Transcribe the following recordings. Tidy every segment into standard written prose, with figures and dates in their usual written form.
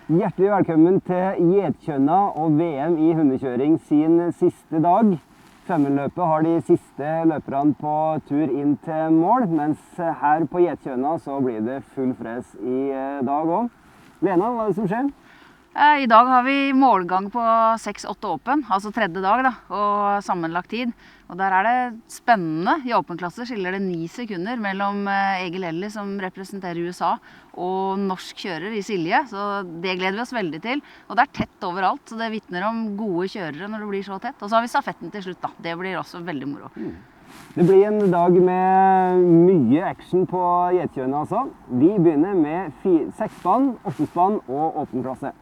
Hjertelig velkommen til Getkjønna og VM i hundekjøring sin siste dag. Femundløpet har de siste løperne på tur inn til mål, mens her på Getkjønna så blir det full fres i dag også. Lena, hva er det som skjer? I dag har vi målgang på 6-8 åpen, altså tredje dag da, og sammenlagt tid. Og der er det spennende. I åpen klasse skiller det 9 sekunder mellom Egil Ellis, som representerer USA, og norsk kjører i Silje. Så det gleder vi oss veldig til. Og det er tett overalt, så det vittner om gode kjørere når det blir så tett. Og så har vi stafetten til slutt da. Det blir også veldig moro. Det blir en dag med mye action på Getkjønna altså. Vi begynner med 6-spann, 8-spann og åpen klasse.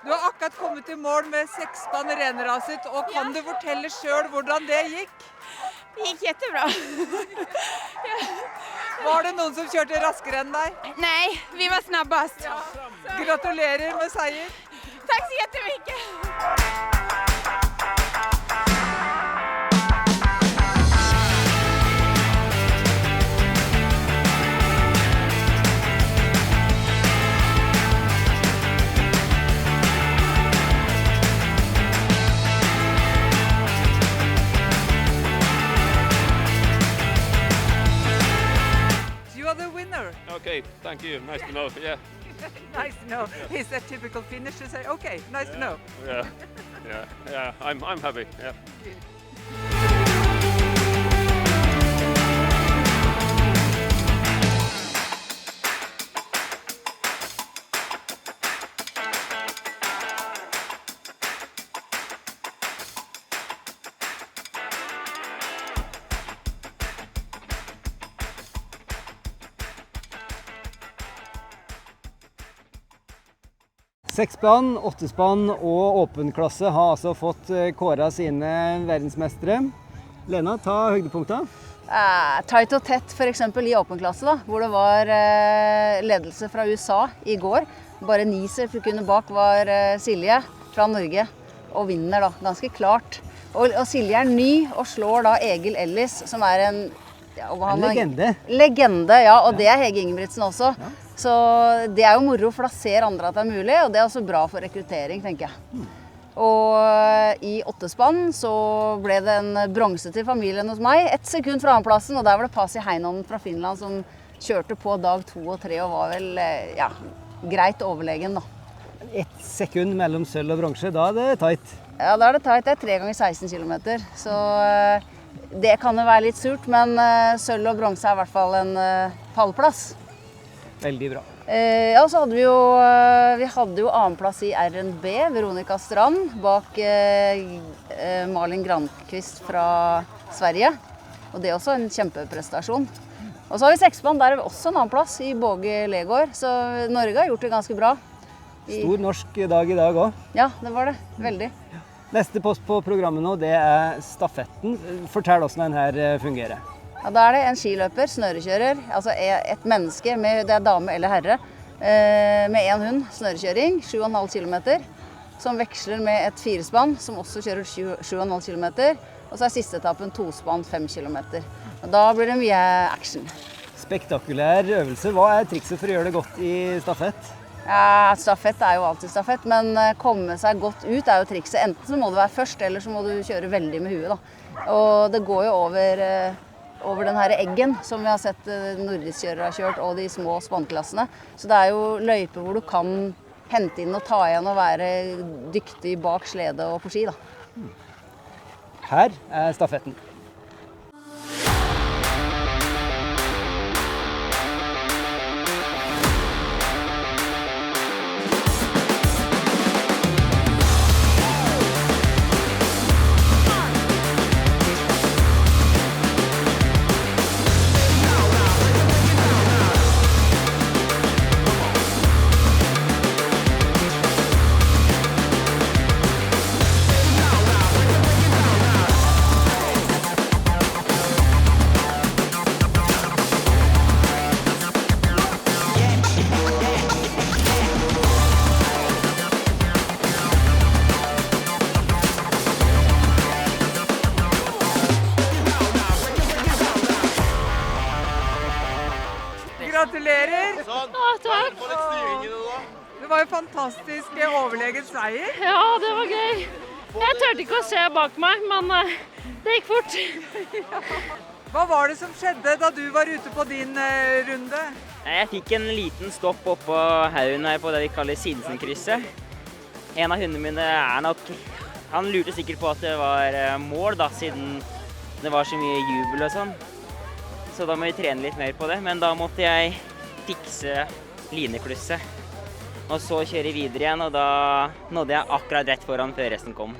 Du har akkurat kommet til mål med 6-spann renraset, og kan du fortelle selv hvordan det gikk? Det gikk jättebra. Var det noen som kjørte raskere enn deg? Nej, vi var snabbast. Gratulerer med seier. Tack så jättemycket. Okay, thank you. Nice to know. Yeah. Nice to know. Is that typical Finnish to say, okay, nice to know? Yeah. I'm happy. Yeah. Seksspann, 8-spann og åpen klasse har altså fått kåret sine verdensmestere. Lena, ta høydepunktet. Tight og tett for eksempel i åpen klasse da, hvor det var ledelse fra USA i går. Bare 9 sekunder bak var Silje fra Norge og vinner da, ganske klart. Og Silje er ny og slår da Egil Ellis, som er en legende. Legende, ja, og det er Hege Ingebrigtsen også. Ja. Så det er jo moro, for da ser andre at det er mulig, og det er også bra for rekruttering, tenker jeg. Og i 8-spann så ble det en bronse til familien hos meg, 1 sekund fra annenplassen, og der var det Pasi Heinonen fra Finland som kjørte på dag 2 og 3 og var vel, ja, greit overlegen da. 1 sekund mellom sølv og bronse, da er det tight. Ja, da er det tight. Det er 3 ganger 16 kilometer, så det kan jo være litt surt, men sølv og bronse er i hvert fall en pallplass. Veldig bra. Ja, så hadde vi hadde jo annenplass i RNB, Veronica Strand, bak Malin Granqvist fra Sverige. Og det er også en kjempeprestasjon. Og så har vi 6-spann, der er vi også en annenplass i Båge Legård, så Norge har gjort det ganske bra. Stor norsk dag i dag også. Ja, det var det. Veldig. Neste post på programmet nå, det er stafetten. Fortell oss hvordan denne fungerer. Ja, da er det en skiløper, snørekjører, altså et menneske, det er dame eller herre, med en hund, snørekjøring, 7,5 kilometer, som veksler med et 4-spann, som også kjører 7,5 kilometer, og så er siste etappen 2-spann, 5 kilometer. Og da blir det mye action. Spektakulær øvelse. Hva er trikset for å gjøre det godt i stafett? Ja, stafett er jo alltid stafett, men komme seg godt ut er jo trikset. Enten så må du være først, eller så må du kjøre veldig med huet da. Og det går jo over den her eggen som vi har sett nordiskjørere har kjørt, og de små spannklassene. Så det er jo løyper hvor du kan hente inn og ta igjen og være dyktig bak slede og på ski da. Her er stafetten. Gratulerer! takk. Det var jo fantastisk overlegen seier. Ja, det var gøy. Jeg tørte ikke å se bak meg, men det gikk fort. Hva var det som skjedde da du var ute på din runde? Jeg fikk en liten stopp oppå haugen her på det vi kaller Sinsenkrysset. En av hundene mine han lurte sikkert på at det var mål da, siden det var så mye jubel og sånn. Så da må vi trene litt mer på det, men da måtte jeg fikse lineklusset. Og så kjøre videre igjen, og da nådde jeg akkurat rett foran før resten kom.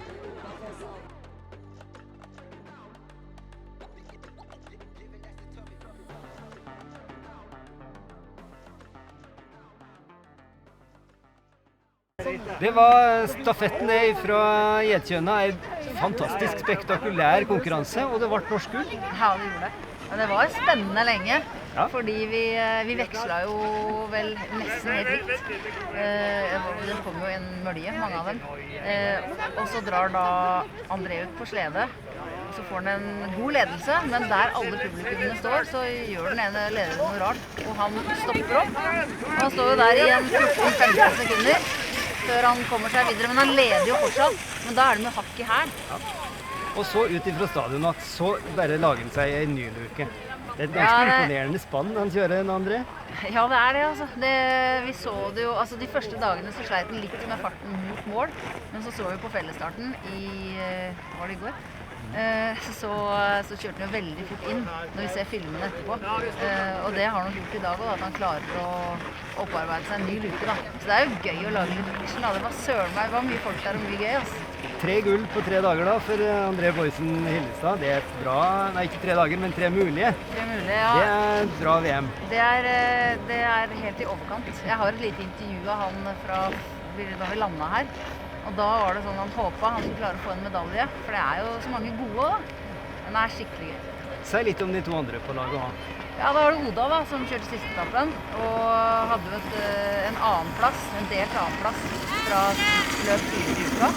Det var stafetten fra Gjetkjønna, en fantastisk spektakulær konkurranse, og det ble norsk gull. Ja, det gjorde det. Men det var spennende lenge, Ja. fordi vi veksla jo vel nesten helt likt. Det kom jo en mølje, mange av dem. Og så drar da André ut på slede. Så får han en god ledelse, men der alle publikummene står, så gjør den ene lederen noe rart. Og han stopper opp. Og han står jo der i en 14-15 sekunder før han kommer seg videre. Men han leder jo fortsatt. Men da er det med hakk i hæl. Og så ut ifra stadion at så bare lager han seg en ny luke. Det er et ganske imponerende spann han kjører, André. Ja, det er det, altså. Vi så det jo, altså de første dagene så sleit den litt med farten mot mål, men så vi på fellesstarten var det i går? Så kjørte han jo veldig fort inn når vi ser filmene etterpå. Og det har han gjort i dag også, at han klarer å opparbeide seg en ny luke, da. Så det er jo gøy å lage litt action, da. Det var søren meg, det var mye folk der og mye gøy, altså. 3 gull på 3 dager da, for André Boysen Hillestad. Det er bra, nei ikke 3 dager, men 3 mulige. 3 mulige, ja. Det er bra VM. Det er helt i overkant. Jeg har et lite intervju av han da vi landet her. Og da var det sånn han håpet han skulle klare å få en medalje, for det er jo så mange gode da. Den er skikkelig gøy. Si litt om de 2 andre på laget også. Ja, da var det Oda da, som kjørte siste etappen, og hadde jo en annenplass, en delt annenplass fra løp 4 i uka.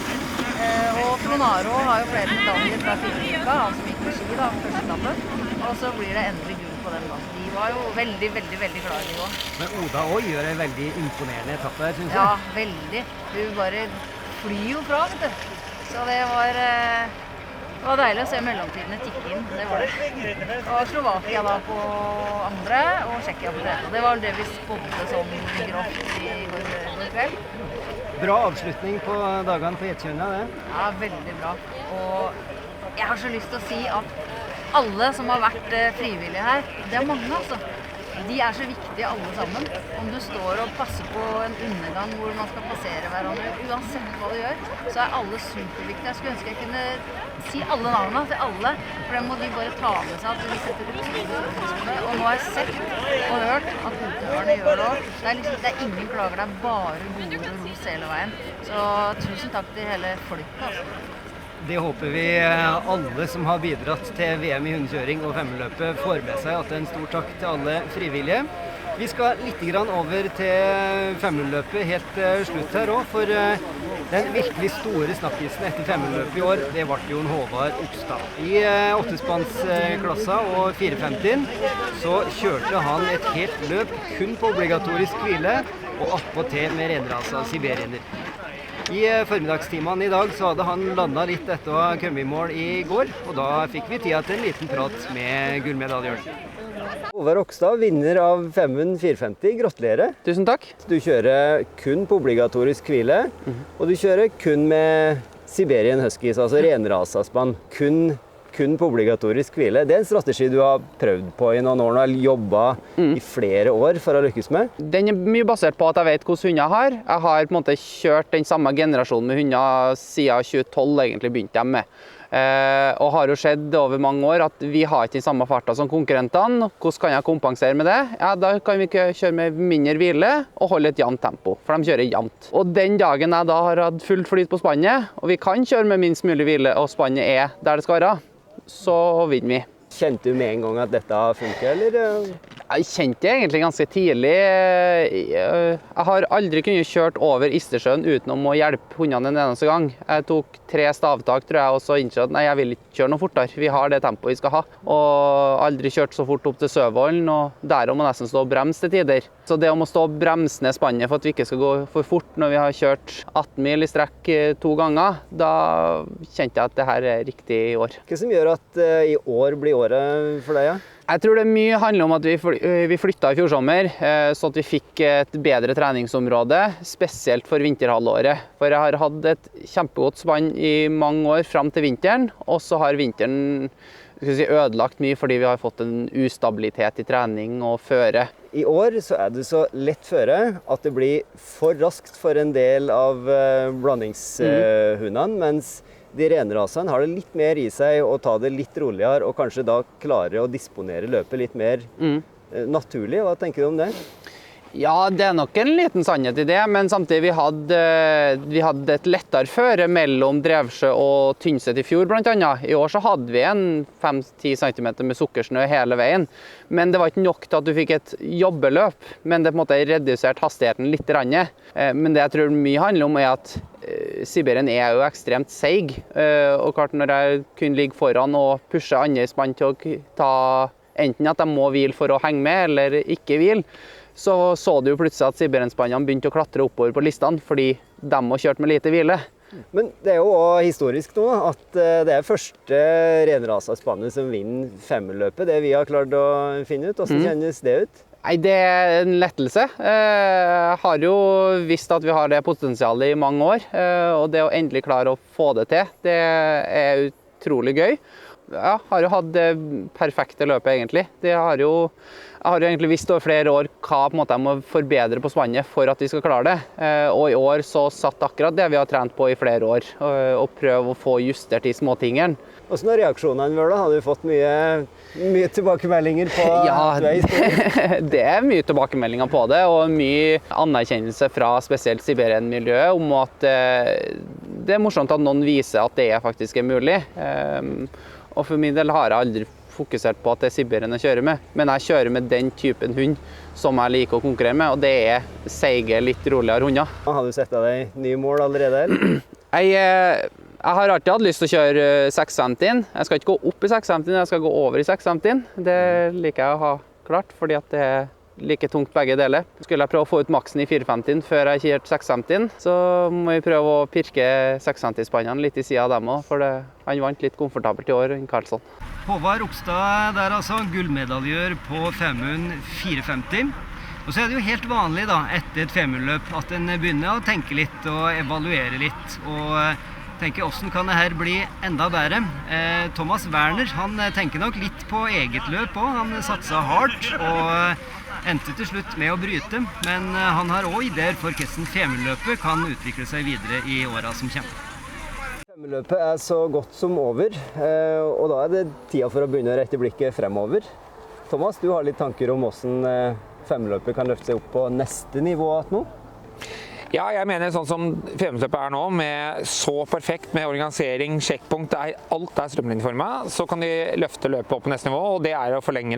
Og Tronaro har jo flere medaljer fra 4 i uka, han som gikk med ski da, første etappen. Og så blir det endelig gull på dem da. De var jo veldig, veldig, veldig glad i de også. Men Oda også gjør en veldig imponerende etappe her, synes jeg. Ja, veldig. Du bare flyr jo fra, vet du. Så det var deilig å se mellomtidene tikke inn, det var det. Og Slovakia da på andre, og Tsjekkia på tredje. Det var det vi spådde sånn grovt i går kveld. Bra avslutning på dagene på Gjetkjønna, det. Ja, veldig bra. Og jeg har så lyst til å si at alle som har vært frivillige her, det er mange altså. De er så viktige alle sammen. Om du står og passer på en undergang hvor man skal passere hverandre, uansett hva du gjør, så er alle superviktige. Jeg skulle ønske jeg kunne si alle navnene til alle, for det må de bare ta med seg at vi setter utrolig pris på det. Og nå har jeg sett og hørt at utøverne gjør det også. Det er ingen klager, det er bare gode og ros hele veien. Så tusen takk til hele folket, altså. Det håper vi alle som har bidratt til VM i hundekjøring og femmeløpet får med seg, at det er en stor takk til alle frivillige. Vi skal litt over til femmeløpet helt til slutt her også, for den virkelig store snakkisen etter femmeløpet i år, det ble Jon Håvard Okstad. I 8-spannsklassa og 450 så kjørte han et helt løp kun på obligatorisk hvile, og attpåtil med renrasa siberianer. I formiddagstimene i dag så hadde han landet litt etter å ha kommet i mål i går, og da fikk vi tid til en liten prat med gullmedaljøren. Håvard Okstad, vinner av Femund 450. Gratulerer. Tusen takk. Du kjører kun på obligatorisk hvile, og du kjører kun med Siberian Huskies, altså renrasaspann. Kun på obligatorisk hvile. Det er en strategi du har prøvd på i noen år, eller jobbet i flere år for å lykkes med? Den er mye basert på at jeg vet hvordan hunder jeg har. Jeg har på en måte kjørt den samme generasjonen med hunder siden 2012 egentlig begynte jeg med. Og har jo skjedd over mange år at vi har ikke den samme farta som konkurrentene. Hvordan kan jeg kompensere med det? Ja, da kan vi kjøre med mindre hvile og holde et jevnt tempo, for de kjører jevnt. Og den dagen jeg da har hatt fullt flyt på spannet, og vi kan kjøre med minst mulig hvile, og spannet der det skal være, så vinner vi. Kjente du med en gang at dette funker, eller? Jeg kjente det egentlig ganske tidlig. Jeg har aldri kunnet kjørt over Istersjøen utenom å hjelpe hundene en eneste gang. Jeg tok 3 stavtak, tror jeg, og så innså at nei, jeg vil ikke kjøre noe fortere. Vi har det tempoet vi skal ha. Og aldri kjørt så fort opp til Søvollen, og der må nesten stå og bremse til tider. Så det om å stå og bremse ned spannet for at vi ikke skal gå for fort når vi har kjørt 18 mil i strekk 2 ganger, da kjente jeg at det her er riktig i år. Hva som gjør at i år blir året for deg, ja? Jeg tror det mye handler om at vi flyttet i fjor sommer, så at vi fikk et bedre treningsområde, spesielt for vinterhalvåret. For jeg har hatt et kjempegodt spann i mange år frem til vinteren, og så har vinteren ødelagt mye fordi vi har fått en ustabilitet i trening og føre. I år så er det så lett føre at det blir for raskt for en del av blandingshundene, mens de renrasene har det litt mer i seg å ta det litt roligere, og kanskje da klare å disponere løpet litt mer naturlig. Hva tenker du om det? Ja, det er nok en liten sannhet i det, men samtidig vi hadde et lettere føre mellom Drevsjø og Tynset i fjor blant annet. I år så hadde vi en 5-10 cm med sukkersnø hele veien, men det var ikke nok til at du fikk et jobbeløp, men det på en måte redusert hastigheten litt. Men det jeg tror mye handler om er at Sibirien er jo ekstremt seig, og klart når jeg kunne ligge foran og pushe andre i spann til å ta enten at de må hvile for å henge med eller ikke hvile, så du jo plutselig at Sibirienspannene begynte å klatre oppover på listene fordi de må kjørt med lite hvile. Men det er jo også historisk nå at det er første renrasaspannet som vinner femmerløpet, det vi har klart å finne ut. Hvordan kjennes det ut? Nei, det er en lettelse. Jeg har jo visst at vi har det potensialet i mange år, og det å endelig klare å få det til, det er utrolig gøy. Jeg har jo hatt det perfekte løpet egentlig. Jeg har jo egentlig visst over flere år hva på en måte jeg må forbedre på spannet for at vi skal klare det. Og i år så satt akkurat det vi har trent på i flere år, og prøve å få justert de småtingene. Hvordan har reaksjonene vært da? Har du fått mye tilbakemeldinger på at du er historisk? Det er mye tilbakemeldinger på det, og mye anerkjennelse fra spesielt Sibirien-miljøet om at det er morsomt at noen viser at det faktisk er mulig. Og for min del har jeg aldri fokusert på at det er Sibirien jeg kjører med, men jeg kjører med den typen hund som jeg liker å konkurrere med, og det er seige, litt roligere hunder. Har du sett deg nye mål allerede, eller? Jeg har alltid hatt lyst til å kjøre 650. Jeg skal ikke gå opp i 650, jeg skal gå over i 650. Det liker jeg å ha klart, fordi at det er like tungt begge deler. Skulle jeg prøve å få ut maksen i 450 før jeg kjørte 650, så må vi prøve å pirke 650-spannene litt i siden av dem også, for han vant litt komfortabelt i år, Karlsson. Håvard Rokstad der altså, gullmedaljør på Femund 450. Og så er det jo helt vanlig da, etter et Femundløp, at en begynner å tenke litt og evaluere litt, og tenker hvordan kan det her bli enda bedre. Thomas Werner, han tenker nok litt på eget løp også. Han satset hardt og endte til slutt med å bryte, men han har også ideer for hvordan Femundløpet kan utvikle seg videre i årene som kommer. Femundløpet er så godt som over, og da er det tida for å begynne å rette blikket fremover. Thomas, du har litt tanker om hvordan Femundløpet kan løfte seg opp på neste nivå nå? Ja, jeg mener sånn som Femundløpet er nå, med så perfekt med organisering, sjekkpunkt, alt er strømlinjeformet, så kan de løfte løpet opp på neste nivå, og det er å forlenge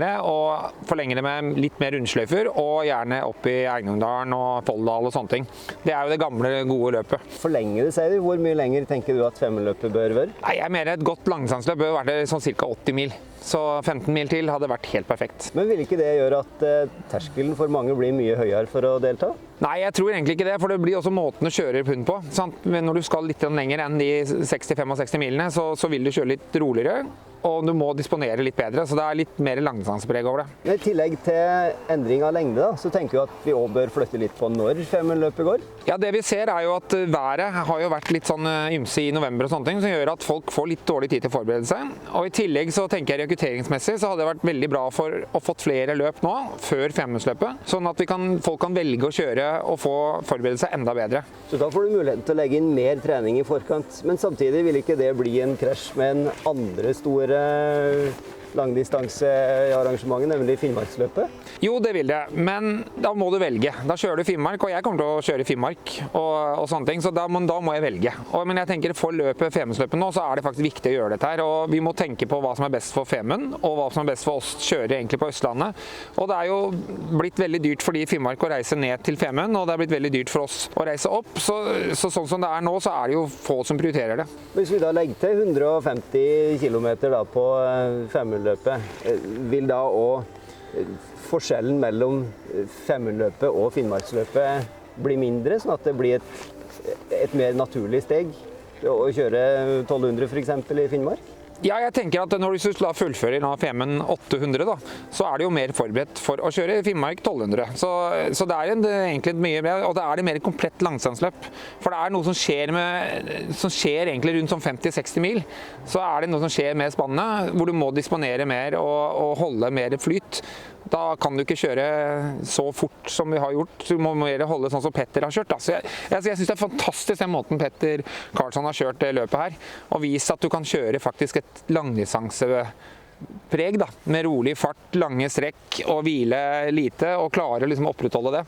det med litt mer rundsløyfer, og gjerne opp i Eiendomsdalen og Folldal og sånne ting. Det er jo det gamle, gode løpet. Forlenge det, sier du. Hvor mye lenger tenker du at Femundløpet bør være? Nei, jeg mener et godt langdistanseløp bør være sånn ca. 80 mil. Så 15 mil til hadde vært helt perfekt. Men vil ikke det gjøre at terskelen for mange blir mye høyere for å delta? Nei, jeg tror egentlig ikke det, for det blir også måten å kjøre hund på. Sant? Men når du skal litt lenger enn de 60-65 milene, så vil du kjøre litt roligere, og du må disponere litt bedre, så det er litt mer langdistansepreg over det. I tillegg til endring av lengde, da, så tenker jeg at vi også bør flytte litt på når Femundløpet går. Ja, det vi ser er jo at været har jo vært litt sånn ymse i november og sånne ting, som gjør at folk får litt dårlig tid til å forberede seg. Og i tillegg så tenker jeg rekrutteringsmessig så hadde det vært veldig bra for å fått flere løp nå, før Femundløpet, sånn at folk kan velge å kjøre og få forberede seg enda bedre. Så da får du muligheten til å legge inn mer trening i forkant, men samtidig vil ikke det bli en krasj med en andre store langdistansearrangementet, nemlig Finnmarksløpet? Jo, det vil det, men da må du velge. Da kjører du Finnmark, og jeg kommer til å kjøre Finnmark og sånne ting, så da må jeg velge. Men jeg tenker for løpet Femundsløpet nå, så er det faktisk viktig å gjøre dette her, og vi må tenke på hva som er best for Femund, og hva som er best for oss kjøre egentlig på Østlandet. Og det er jo blitt veldig dyrt for de i Finnmark å reise ned til Femund, og det er blitt veldig dyrt for oss å reise opp, så sånn som det er nå, så er det jo få som prioriterer det. Hvis vi da legger til 150 kilometer da på Femundløpet, vil da også forskjellen mellom Femundløpet og Finnmarksløpet bli mindre, sånn at det blir et mer naturlig steg å kjøre 1200 for eksempel i Finnmark? Ja, jeg tenker at når du fullfører Femund 800, da, så er det jo mer forberedt for å kjøre Finnmark 1200. Så det er egentlig mye mer, og det er det mer komplett langdistanseløp. For det er noe som skjer egentlig rundt sånn 50-60 mil. Så er det noe som skjer med spannene, hvor du må disponere mer og holde mer flyt. Da kan du ikke kjøre så fort som vi har gjort. Du må mer holde sånn som Petter har kjørt. Da. Så jeg synes det er fantastisk den måten Petter Karlsson har kjørt det løpet her, og vist at du kan kjøre faktisk et langdistansepreg da, med rolig fart, lange strekk og hvile lite, og klare liksom å opprettholde det.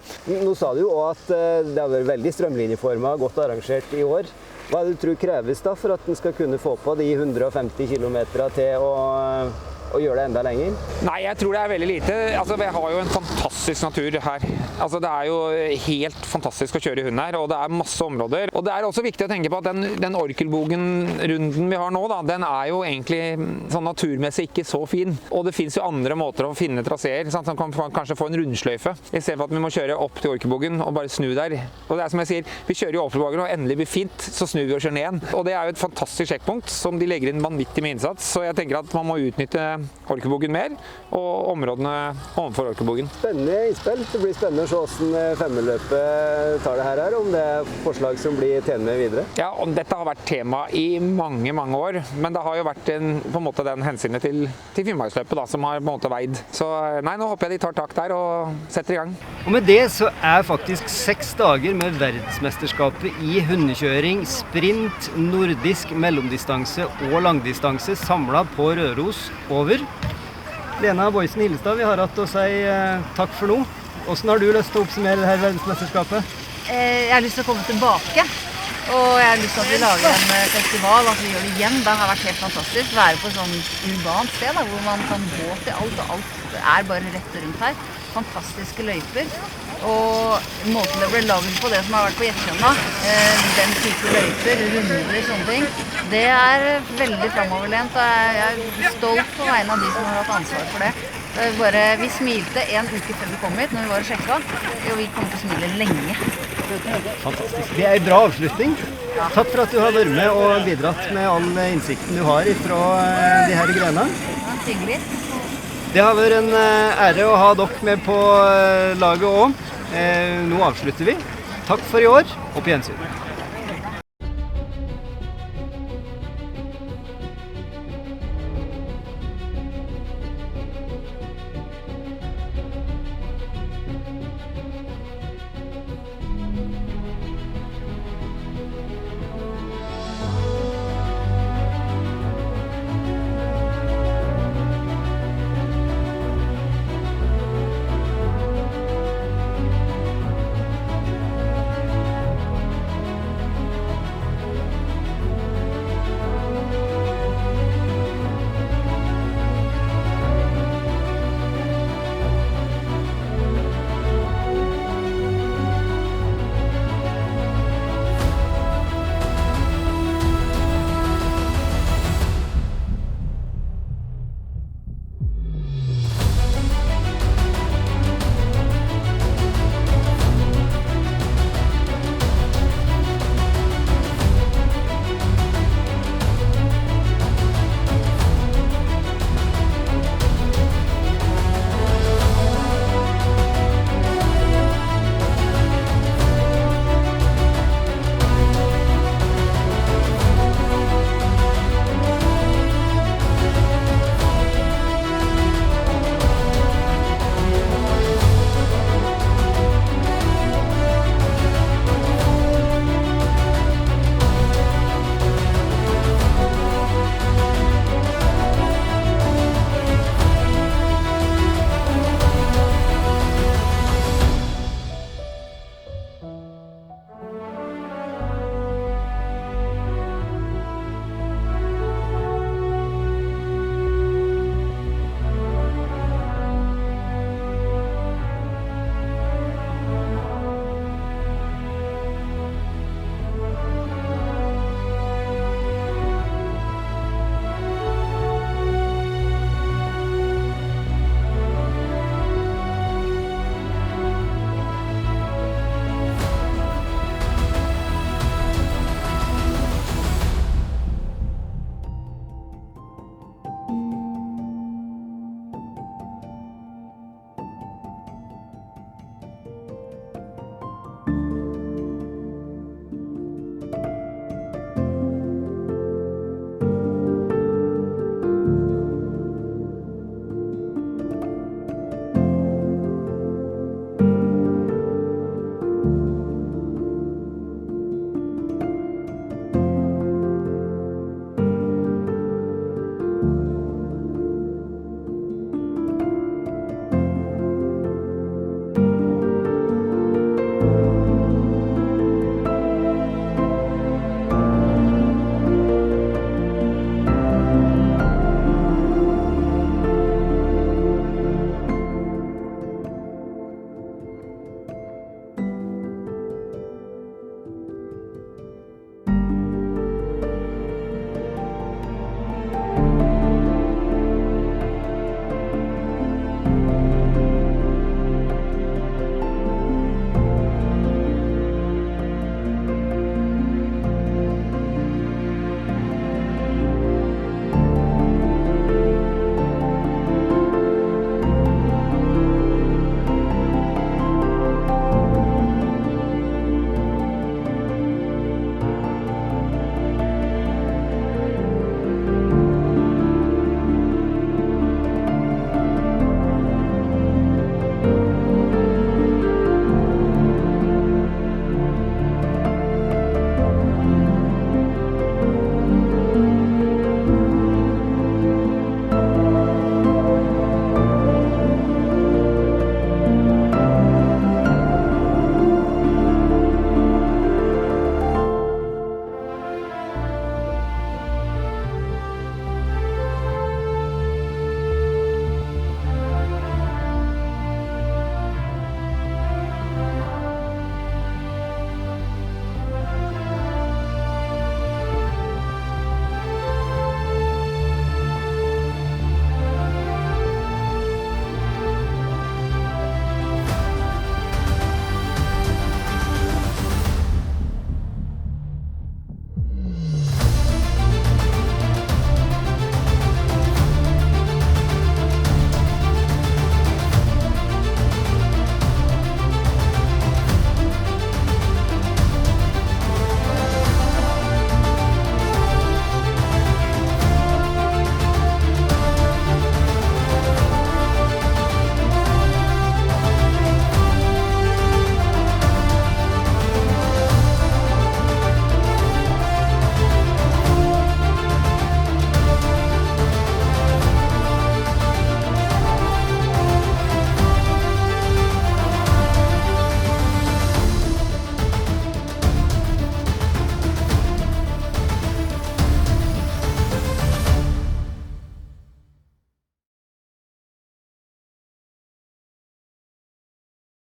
Nå sa du jo også at det har vært veldig strømlinjeformet, godt arrangert i år. Hva er det du tror kreves da for at den skal kunne få på de 150 kilometerne til å gjøre det enda lenger? Nei, jeg tror det er veldig lite. Altså, vi har jo en fantastisk natur her. Altså, det er jo helt fantastisk å kjøre hund her, og det er masse områder. Og det er også viktig å tenke på at den Orkelbogen-runden vi har nå, da, den er jo egentlig sånn naturmessig ikke så fin. Og det finnes jo andre måter å finne traseer, sånn at man kan kanskje få en rundsløyfe, i stedet for at vi må kjøre opp til Orkelbogen og bare snu der. Og det er som jeg sier, vi kjører jo Orkelbogen og endelig blir fint, så snur vi og kjører ned igjen. Og det er jo et fantastisk sjekkpunkt som de legger inn vanvittig med innsats, så jeg tenker at man må utnytte Orkelbogen mer, og områdene overfor Orkelbogen. Spennende innspill. Det blir spennende å se hvordan Femundløpet tar det her, om det er forslag som blir tjent med videre. Ja, og dette har vært tema i mange, mange år, men det har jo vært på en måte den hensynet til Finnmarksløpet da, som har på en måte veid. Så nei, nå håper jeg de tar tak der og setter i gang. Og med det så er faktisk 6 dager med verdensmesterskapet i hundekjøring, sprint, nordisk mellomdistanse og langdistanse samlet på Røros over. Lena Boysen Hillestad, vi har hatt å si takk for nå. Hvordan har du lyst til å oppsummere dette verdensmesterskapet? Jeg har lyst til å komme tilbake, og jeg har lyst til at vi lager en festival, at vi gjør det igjen. Det har vært helt fantastisk. Være på et sånn urbant sted da, hvor man kan gå til alt, og alt er bare rett rundt her. Fantastiske løyper. Og måten det ble laget på, det som har vært på Gjettkjønna, den type løyper, runder, sånne ting, det er veldig fremoverlent, og jeg er stolt på vegne av de som har hatt ansvar for det. Vi smilte en uke før vi kom hit, når vi var og sjekket, og vi kommer til å smile lenge. Fantastisk. Det er en bra avslutning. Ja. Takk for at du har vært med og bidratt med all innsikten du har fra de her greiene. Ja, hyggelig. Det har vært en ære å ha dere med på laget også. Nå avslutter vi. Takk for i år, og på gjensyn.